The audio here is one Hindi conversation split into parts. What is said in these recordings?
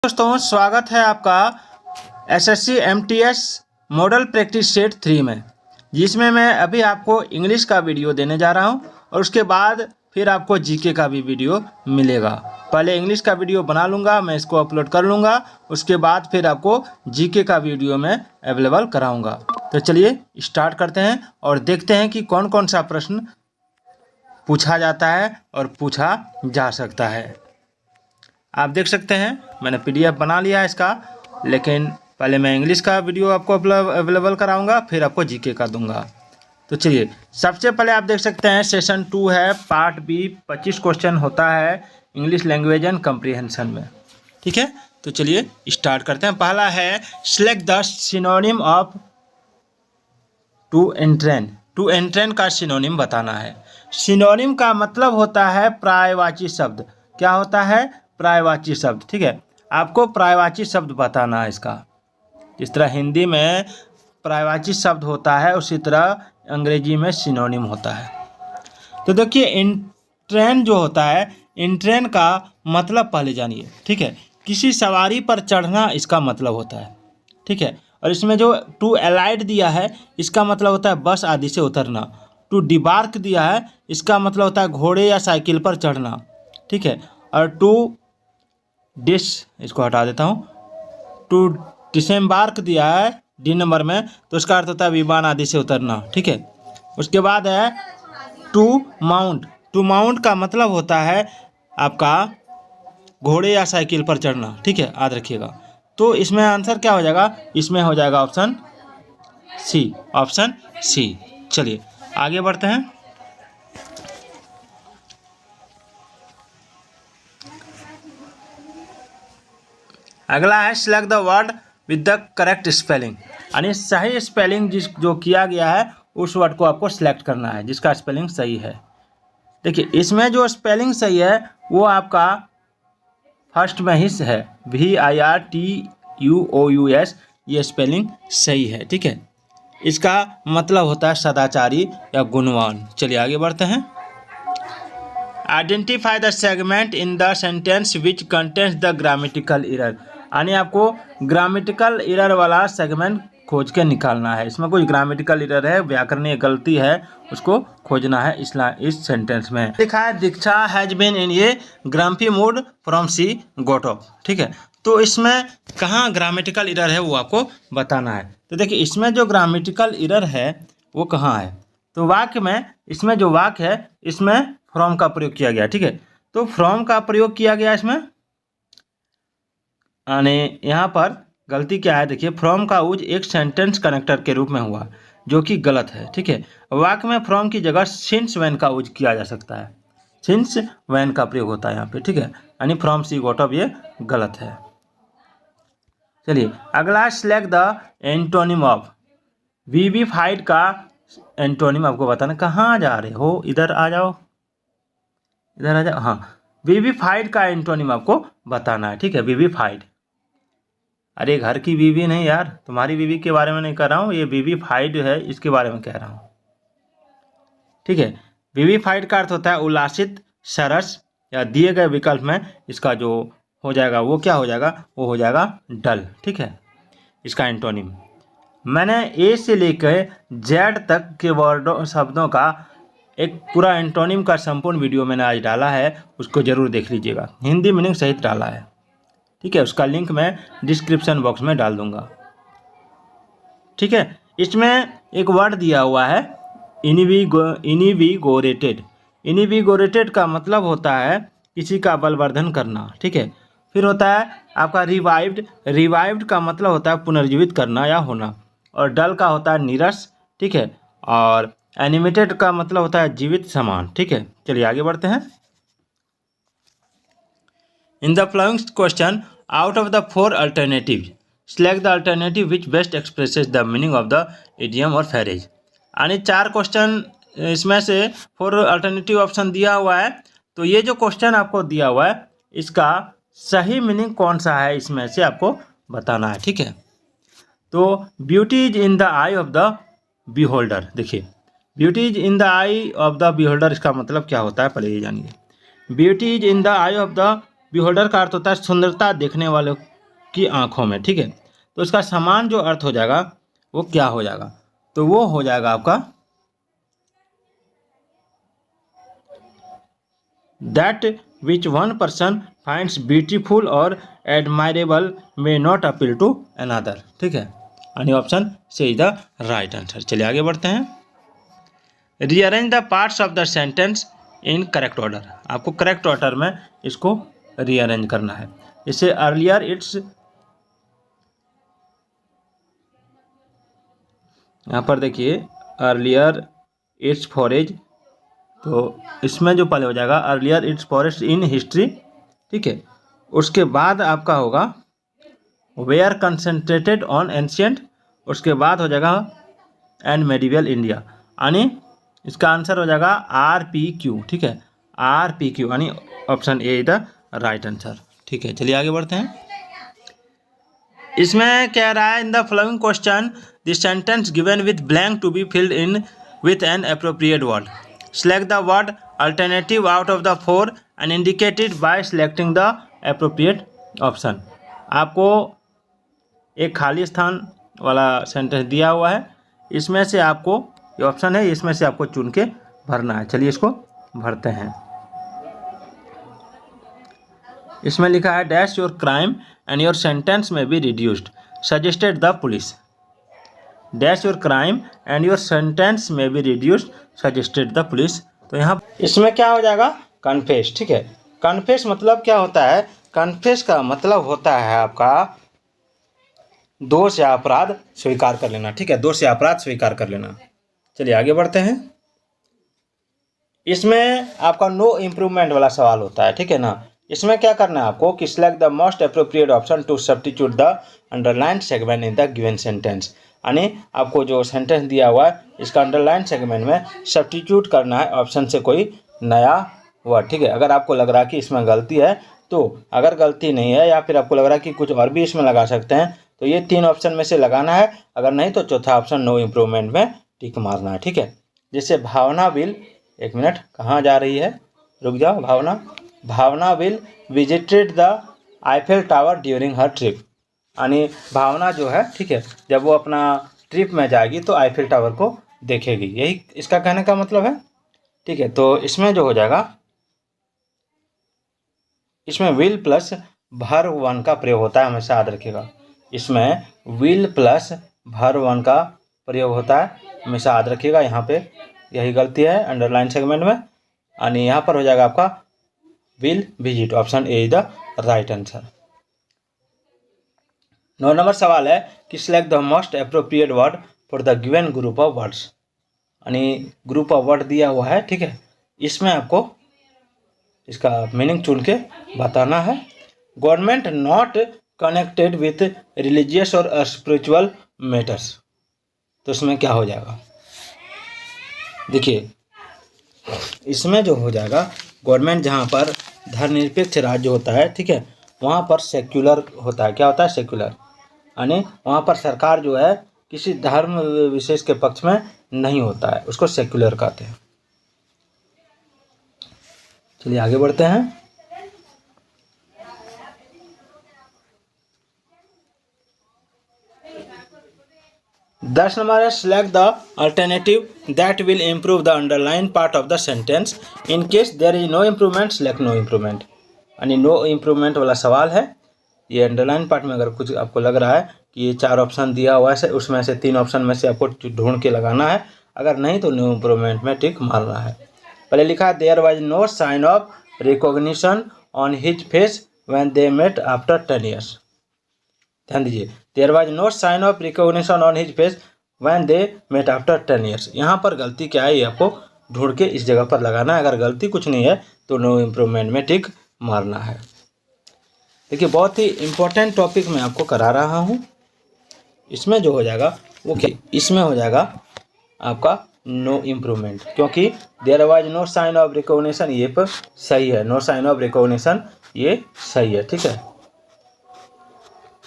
दोस्तों स्वागत है आपका SSC MTS model practice set 3 में, जिसमें मैं अभी आपको इंग्लिश का वीडियो देने जा रहा हूं और उसके बाद फिर आपको जीके का भी वीडियो मिलेगा। पहले इंग्लिश का वीडियो बना लूँगा, मैं इसको अपलोड कर लूँगा, उसके बाद फिर आपको जीके का वीडियो मैं अवेलेबल कराऊँगा। तो चलिए स्टार्ट करते हैं और देखते हैं कि कौन कौन सा प्रश्न पूछा जाता है और पूछा जा सकता है। आप देख सकते हैं मैंने पीडीएफ बना लिया है इसका, लेकिन पहले मैं इंग्लिश का वीडियो आपको अवेलेबल कराऊंगा, फिर आपको जीके का दूंगा। तो चलिए सबसे पहले आप देख सकते हैं सेशन 2 है, पार्ट बी, 25 क्वेश्चन होता है इंग्लिश लैंग्वेज एंड कम्प्रीहेंशन में। ठीक है, तो चलिए स्टार्ट करते हैं। पहला है select the synonym of to entrain. To entrain का सिनोनिम बताना है। सिनोनिम का मतलब होता है पर्यायवाची शब्द। क्या होता है? पर्यायवाची शब्द। ठीक है, आपको पर्यायवाची शब्द बताना है इसका। जिस तरह हिंदी में पर्यायवाची शब्द होता है, उसी तरह अंग्रेजी में सिनोनिम होता है। तो देखिए एंट्रेन जो होता है, एंट्रेन का मतलब पहले जानिए। ठीक है, किसी सवारी पर चढ़ना इसका मतलब होता है। ठीक है, और इसमें जो टू अलाइड दिया है इसका मतलब होता है बस आदि से उतरना। टू डिबार्क दिया है इसका मतलब होता है घोड़े या साइकिल पर चढ़ना। ठीक है, और टू डिस, इसको हटा देता हूँ, टू डिसेम्बार्क दिया है डी नंबर में, तो इसका अर्थ होता है विमान आदि से उतरना। ठीक है, उसके बाद है टू माउंट। टू माउंट का मतलब होता है आपका घोड़े या साइकिल पर चढ़ना। ठीक है, याद रखिएगा। तो इसमें आंसर क्या हो जाएगा? इसमें हो जाएगा ऑप्शन सी। Option C. चलिए आगे बढ़ते हैं। अगला है select the word with the correct spelling, यानी सही स्पेलिंग जो किया गया है उस वर्ड को आपको सिलेक्ट करना है जिसका स्पेलिंग सही है। देखिए इसमें जो स्पेलिंग सही है वो आपका फर्स्ट में ही है, VIRTUOUS, ये स्पेलिंग सही है। ठीक है, इसका मतलब होता है सदाचारी या गुणवान। चलिए आगे बढ़ते हैं। Identify the segment in the sentence which contains the grammatical error, यानी आपको ग्रामेटिकल एरर वाला सेगमेंट खोज के निकालना है। इसमें कुछ ग्रामेटिकल एरर है, व्याकरणीय गलती है, उसको खोजना है इस सेंटेंस में। लिखा है Diksha has been in a grumpy mood from see goat off. ठीक है, तो इसमें कहाँ ग्रामेटिकल एरर है वो आपको बताना है। तो देखिए इसमें जो ग्रामेटिकल एरर है वो कहाँ है? तो वाक्य में, इसमें जो वाक्य है इसमें फ्रॉम का प्रयोग किया गया। ठीक है, तो फ्रॉम का प्रयोग किया गया इसमें, यानी यहाँ पर गलती क्या है? देखिए फ्रॉम का यूज एक सेंटेंस कनेक्टर के रूप में हुआ, जो कि गलत है। ठीक है, वाक्य में फ्रॉम की जगह सिंस व्हेन का यूज किया जा सकता है। सिंस व्हेन का प्रयोग होता है यहाँ पे। ठीक है, यानी फ्रॉम सी गोट ऑफ ये गलत है। चलिए अगला सिलेक्ट द एंटोनिम ऑफ। विविफाइड का एंटोनिम आपको बताना। कहाँ जा रहे हो? इधर आ जाओ, इधर आ जाओ। हाँ, विविफाइड का एंटोनिम आपको बताना है। ठीक है, विविफाइड। अरे घर की बीवी नहीं यार, तुम्हारी बीवी के बारे में नहीं कह रहा हूँ, ये विविफाइड है, इसके बारे में कह रहा हूँ। ठीक है, विविफाइड का अर्थ होता है उल्लासित, सरस, या दिए गए विकल्प में इसका जो हो जाएगा वो क्या हो जाएगा? वो हो जाएगा डल। ठीक है, इसका एंटोनिम मैंने ए से लेकर जेड तक के वर्डों शब्दों का एक पूरा एंटोनिम का संपूर्ण वीडियो मैंने आज डाला है, उसको जरूर देख लीजिएगा। हिंदी मीनिंग सहित डाला है। ठीक है, उसका लिंक मैं डिस्क्रिप्शन बॉक्स में डाल दूंगा। ठीक है, इसमें एक वर्ड दिया हुआ है इनिविगोरेटेड। इनिविगोरेटेड का मतलब होता है किसी का बलवर्धन करना। ठीक है, फिर होता है आपका रिवाइव्ड। रिवाइव्ड का मतलब होता है पुनर्जीवित करना या होना, और डल का होता है नीरस। ठीक है, और एनिमेटेड का मतलब होता है जीवित समान। ठीक है, चलिए आगे बढ़ते हैं। In the following question, out of the 4 alternatives, select the alternative which best expresses the meaning of the idiom or phrase. यानी 4 क्वेश्चन इसमें से 4 अल्टरनेटिव ऑप्शन दिया हुआ है, तो ये जो क्वेश्चन आपको दिया हुआ है इसका सही मीनिंग कौन सा है इसमें से आपको बताना है। ठीक है, तो beauty is in the eye of the beholder. देखिए beauty is in the eye of the beholder, इसका मतलब क्या होता है पहले ये जानिए। Beauty is in the eye of the beholder का अर्थ होता है सुंदरता देखने वाले की आंखों में, ठीक है। तो इसका समान जो अर्थ हो जाएगा वो क्या हो जाएगा, तो वो हो जाएगा आपका that which one person finds beautiful और admirable may not appeal to another, ठीक है। यानी option C is the right answer. चलिए आगे बढ़ते हैं। Rearrange the parts of the sentence in correct order. आपको करेक्ट ऑर्डर में इसको रीअरेंज करना है। इसे अर्लियर इट्स, यहाँ पर देखिए अर्लियर इट्स फॉरेज, तो इसमें जो पहले हो जाएगा earlier it's forest in history, ठीक है। उसके बाद आपका होगा वेयर कंसंट्रेटेड ऑन एंशियंट, उसके बाद हो जाएगा एंड मेडिवल इंडिया, यानी इसका आंसर हो जाएगा RPQ, ठीक है, RPQ, यानी option A the right answer, ठीक है। चलिए आगे बढ़ते हैं। इसमें कह रहा है in the following question the sentence given with blank to be filled in with an appropriate word, select the word alternative out of the four and indicated by selecting the appropriate option. आपको एक खाली स्थान वाला सेंटेंस दिया हुआ है, इसमें से आपको ये ऑप्शन है, इसमें से आपको चुन के भरना है। चलिए इसको भरते हैं। इसमें लिखा है dash your crime and your sentence may be reduced, suggested the police. Dash your crime and your sentence may be reduced, suggested the police. तो यहाँ इसमें क्या हो जाएगा कन्फेस, ठीक है। कन्फेस मतलब क्या होता है, कन्फेस का मतलब होता है आपका दोष या अपराध स्वीकार कर लेना, ठीक है, दोष या अपराध स्वीकार कर लेना। चलिए आगे बढ़ते हैं। इसमें आपका नो इम्प्रूवमेंट वाला सवाल होता है, ठीक है ना। इसमें क्या करना है आपको कि select the most appropriate option to substitute the underline segment in the given sentence, यानी आपको जो सेंटेंस दिया हुआ है इसका अंडरलाइन सेगमेंट में सब्स्टिट्यूट करना है ऑप्शन से कोई नया वर्ड, ठीक है। अगर आपको लग रहा है कि इसमें गलती है, तो अगर गलती नहीं है या फिर आपको लग रहा है कि कुछ और भी इसमें लगा सकते हैं, तो ये 3 ऑप्शन में से लगाना है। अगर नहीं तो चौथा ऑप्शन नो इम्प्रूवमेंट में टिक मारना है, ठीक है। जैसे भावना विल, एक मिनट कहाँ जा रही है, रुक जाओ। Bhavna will visited the Eiffel tower during her trip, यानी भावना जो है, ठीक है, जब वो अपना ट्रिप में जाएगी तो आईफेल टावर को देखेगी, यही इसका कहने का मतलब है, ठीक है। तो इसमें जो हो जाएगा, इसमें विल प्लस भर वन का प्रयोग होता है, हमेशा याद रखिएगा। इसमें विल प्लस भर वन का प्रयोग होता है, हमेशा याद रखिएगा। यहाँ पे यही गलती है अंडरलाइन सेगमेंट में, यानी यहाँ पर हो जाएगा आपका will visit, option A is the right answer. 9 number सवाल है कि select the most appropriate word for the given group of words, यानी ग्रुप ऑफ वर्ड दिया हुआ है, ठीक है। इसमें आपको इसका मीनिंग चुन के बताना है। Government not connected with religious और स्पिरिचुअल मैटर्स, तो इसमें क्या हो जाएगा, देखिए इसमें जो हो जाएगा गवर्नमेंट जहाँ पर धर्मनिरपेक्ष राज्य होता है, ठीक है, वहाँ पर सेक्युलर होता है। क्या होता है, सेक्युलर, यानी वहाँ पर सरकार जो है किसी धर्म विशेष के पक्ष में नहीं होता है, उसको सेक्युलर कहते हैं। चलिए आगे बढ़ते हैं। दस नंबर है select the alternative that will improve the underline part of the sentence in case there is no improvement, select no improvement, यानी नो इम्प्रूवमेंट वाला सवाल है। ये अंडरलाइन पार्ट में अगर कुछ आपको लग रहा है कि ये 4 ऑप्शन दिया हुआ है, उसमें से 3 ऑप्शन में से आपको ढूंढ के लगाना है, अगर नहीं तो नो इम्प्रूवमेंट में टिक मारना है। पहले लिखा there was no sign of recognition on his face when they met after 10 years. ध्यान दीजिए, there was no sign of recognition on his face when they met after 10 years. यहाँ पर गलती क्या है ये आपको ढूंढ के इस जगह पर लगाना है। अगर गलती कुछ नहीं है तो नो इम्प्रूवमेंट में टिक मारना है। देखिए बहुत ही इम्पोर्टेंट टॉपिक मैं आपको करा रहा हूँ। इसमें जो हो जाएगा वो क्या, इसमें हो जाएगा आपका नो इम्प्रूवमेंट, क्योंकि there was no sign of recognition, ये पर सही है, नो साइन ऑफ रिकॉग्निशन ये सही है, ठीक है।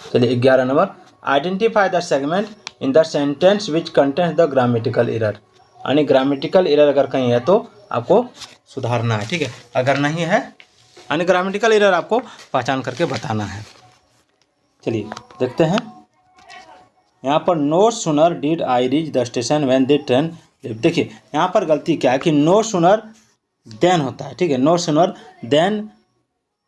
चलिए 11 number, identify the segment in the sentence which contains the grammatical error, यानी ग्रामेटिकल एरर अगर कहीं है तो आपको सुधारना है, ठीक है। अगर नहीं है यानी ग्रामेटिकल एरर आपको पहचान करके बताना है। चलिए देखते हैं। यहाँ पर no sooner did I reach the station when the train. देखिए यहाँ पर गलती क्या है कि नो सुनर देन होता है, ठीक है। नो सुनर देन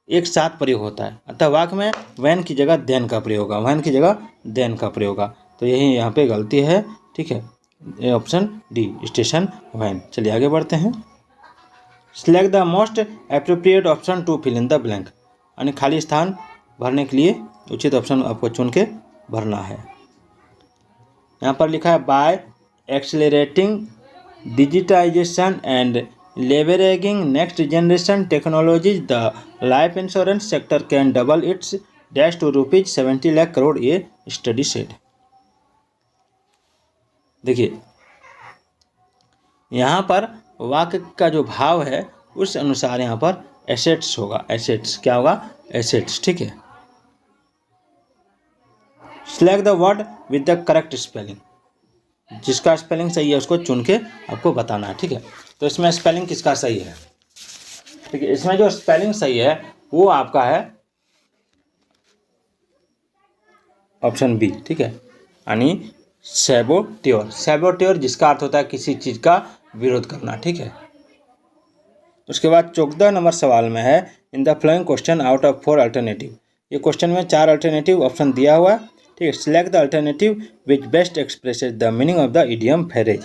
एक साथ प्रयोग होता है, अतः वाक्य में वैन की जगह देन का प्रयोग होगा, वैन की जगह देन का प्रयोग होगा। तो यही यहाँ पे गलती है, ठीक है। ये ऑप्शन डी स्टेशन वैन। चलिए आगे बढ़ते हैं। Select the most appropriate option to fill in the blank, यानी खाली स्थान भरने के लिए उचित ऑप्शन आपको चुन के भरना है। यहाँ पर लिखा है by accelerating digitization and leveraging next generation technologies the life insurance sector can double its dash to ₹70 lakh crore, ये स्टडी सेड। देखिए यहाँ पर वाक्य का जो भाव है उस अनुसार यहाँ पर एसेट्स होगा। एसेट्स क्या होगा? एसेट्स, ठीक है। Select the word with the correct spelling, जिसका स्पेलिंग सही है उसको चुन के आपको बताना है, ठीक है। तो इसमें स्पेलिंग किसका सही है? ठीक है, इसमें जो स्पेलिंग सही है वो आपका है ऑप्शन बी, ठीक है, यानी सैबोट्योर। सैबोट्योर जिसका अर्थ होता है किसी चीज़ का विरोध करना, ठीक है। उसके बाद 14 नंबर सवाल में है in the flowing question out of 4 alternative. ये क्वेश्चन में 4 अल्टरनेटिव ऑप्शन दिया हुआ है, ठीक है। Select the alternative which best expresses the meaning of the idiom phrase,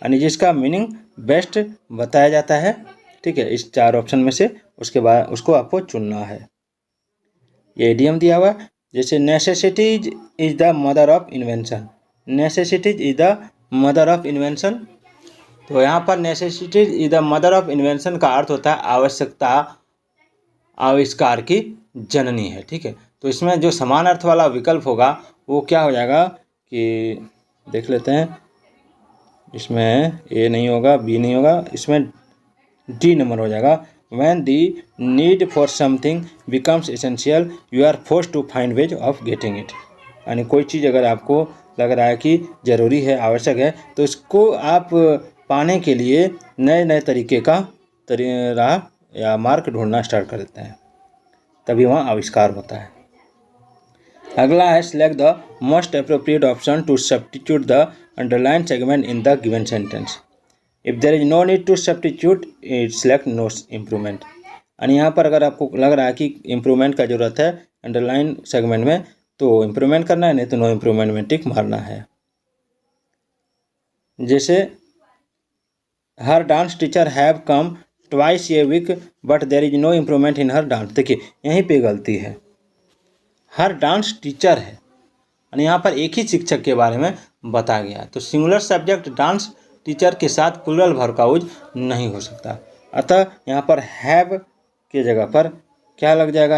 यानी जिसका मीनिंग बेस्ट बताया जाता है, ठीक है, इस 4 ऑप्शन में से। उसके बाद उसको आपको चुनना है। ये इडियम दिया हुआ है, जैसे necessities is the mother of invention. Necessities is the mother of invention, तो यहाँ पर necessities is the mother of invention का अर्थ होता है आवश्यकता आविष्कार की जननी है, ठीक है। तो इसमें जो समान अर्थ वाला विकल्प होगा वो क्या हो जाएगा कि देख लेते हैं। इसमें ए नहीं होगा, बी नहीं होगा, इसमें डी नंबर हो जाएगा। When the need for something becomes essential you are forced to find ways of getting it, यानी कोई चीज़ अगर आपको लग रहा है कि ज़रूरी है, आवश्यक है, तो इसको आप पाने के लिए नए नए तरीके का राह या मार्ग ढूंढना स्टार्ट कर देते हैं, तभी वहाँ आविष्कार होता है। अगला है select the most appropriate option to substitute the underline segment in the given sentence. If there is no need to substitute it select no improvement, यानी यहाँ पर अगर आपको लग रहा है कि इम्प्रूवमेंट का जरूरत है अंडरलाइन सेगमेंट में, तो इम्प्रूवमेंट करना है, नहीं तो नो इम्प्रूवमेंट में टिक मारना है। जैसे her dance teacher have come twice a week but there is no improvement in her dance. देखिए यहीं पे गलती है, हर डांस टीचर है और यहाँ पर एक ही शिक्षक के बारे में बताया गया, तो सिंगुलर सब्जेक्ट डांस टीचर के साथ प्लूरल वर्ब का यूज नहीं हो सकता। अतः यहाँ पर हैव के जगह पर क्या लग जाएगा?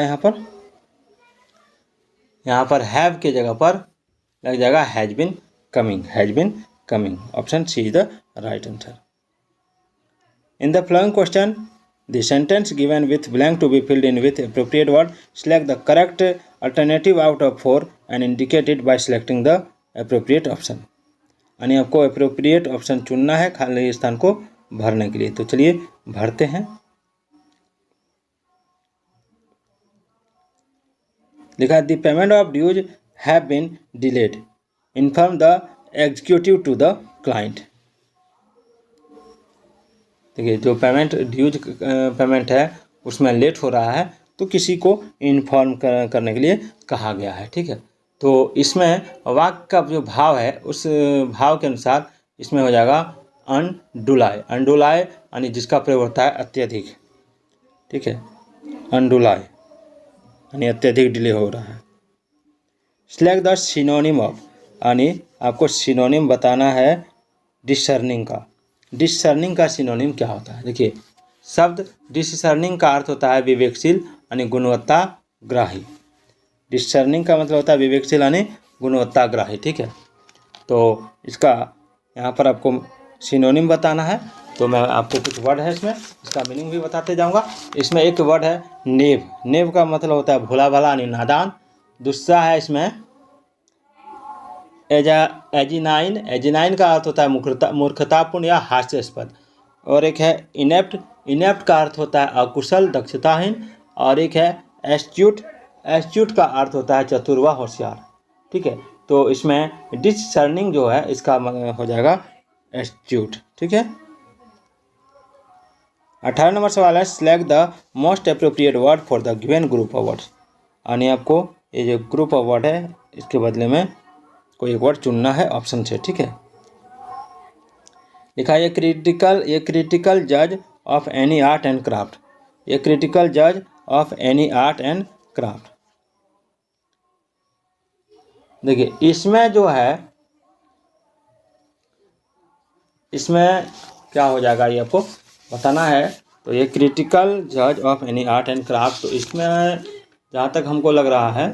यहाँ पर हैव के जगह पर लग जाएगा has been coming. Has been coming, option C is the right answer. In the following question, the sentence given with blank to be filled in with appropriate word. Select the correct alternative out of 4 and indicate it by selecting the appropriate option. यानी आपको appropriate option चुनना है खाली स्थान को भरने के लिए। तो चलिए भरते हैं। लिखा है the payment of dues have been delayed. Inform the executive to the client. देखिए जो ड्यूज पेमेंट है उसमें लेट हो रहा है तो किसी को इन्फॉर्म करने के लिए कहा गया है, ठीक है। तो इसमें वाक्य का जो भाव है उस भाव के अनुसार इसमें हो जाएगा अनडुलाए। अनडुलाए यानी जिसका प्रयोग होता है अत्यधिक, ठीक है। अनडुलाए यानी अत्यधिक डिले हो रहा है। सिलेक्ट द सिनोनिम ऑफ, यानी आपको सिनोनिम बताना है डिसर्निंग का। डिसर्निंग का सिनोनिम क्या होता है? देखिए शब्द डिसर्निंग का अर्थ होता है विवेकशील यानी गुणवत्ताग्राही। डिसर्निंग का मतलब होता है विवेकशील यानी गुणवत्ताग्राही, ठीक है। तो इसका यहाँ पर आपको सिनोनिम बताना है, तो मैं आपको कुछ वर्ड है इसमें, इसका मीनिंग भी बताते जाऊँगा। इसमें एक वर्ड है नेव। नेव का मतलब होता है भोला भाला यानी नादान। दूसरा है इसमें एजिनाइन। एजिनाइन का अर्थ होता है मूर्खतापूर्ण या हास्यास्पद। और एक है इनेप्ट। इनेप्ट का अर्थ होता है अकुशल, दक्षताहीन। और एक है एस्ट्यूट एस्ट्यूट का अर्थ होता है चतुर व होशियार, ठीक है। तो इसमें डिसर्निंग जो है इसका हो जाएगा एस्ट्यूट, ठीक है। 18 नंबर सवाल है, select the most appropriate word for the given group of words. यानी आपको ये जो ग्रुप ऑफ वर्ड है इसके बदले में कोई एक वर्ड चुनना है ऑप्शन से, ठीक है। लिखा है ये क्रिटिकल जज of any art and craft. ये क्रिटिकल जज of any art and craft. देखिए इसमें जो है, इसमें क्या हो जाएगा ये आपको बताना है। तो ये क्रिटिकल जज of any art and craft, तो इसमें जहाँ तक हमको लग रहा है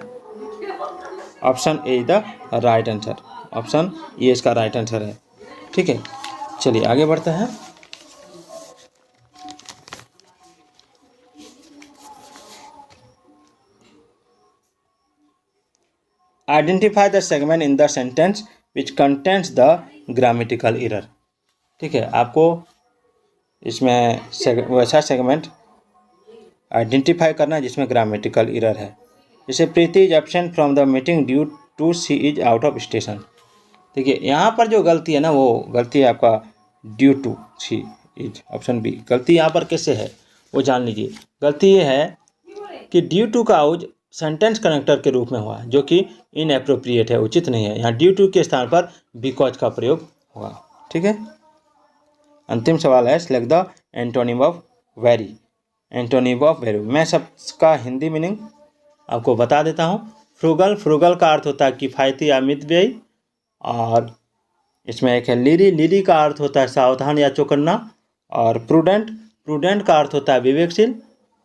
option A is the right answer. Option ये इसका राइट आंसर है, ठीक है। चलिए आगे बढ़ते हैं। Identify the segment in the sentence which contents the grammatical error, ठीक है। आपको इसमें वैसा सेगमेंट आइडेंटिफाई करना है जिसमें ग्रामेटिकल एरर है। जैसे Preeti is absent from the meeting due to she is out of station. देखिए यहाँ पर जो गलती है ना, वो गलती है आपका due to she is, option B. गलती यहाँ पर कैसे है वो जान लीजिए। गलती ये है कि ड्यू टू का यूज सेंटेंस कनेक्टर के रूप में हुआ है, जो कि इनएप्रोप्रिएट है, उचित नहीं है। यहाँ ड्यू टू के स्थान पर बिकॉज का प्रयोग होगा, ठीक है। अंतिम सवाल है, select the antonym of very. Antonym of very, मैं सबका हिंदी मीनिंग आपको बता देता हूँ। फ्रूगल का अर्थ होता है किफ़ायती या मितव्ययी, और इसमें एक है लिरी का अर्थ होता है सावधान या चौकन्ना, और प्रूडेंट का अर्थ होता है विवेकशील,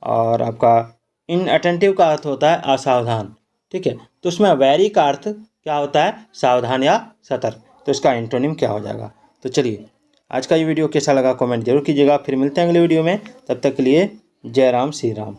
और आपका इनअटेंटिव का अर्थ होता है असावधान, ठीक है। तो उसमें वेरी का अर्थ क्या होता है, सावधान या सतर्क। तो इसका एंटोनिम क्या हो जाएगा। तो चलिए आज का ये वीडियो कैसा लगा कमेंट जरूर कीजिएगा। फिर मिलते हैं अगले वीडियो में, तब तक के लिए जय राम श्री राम।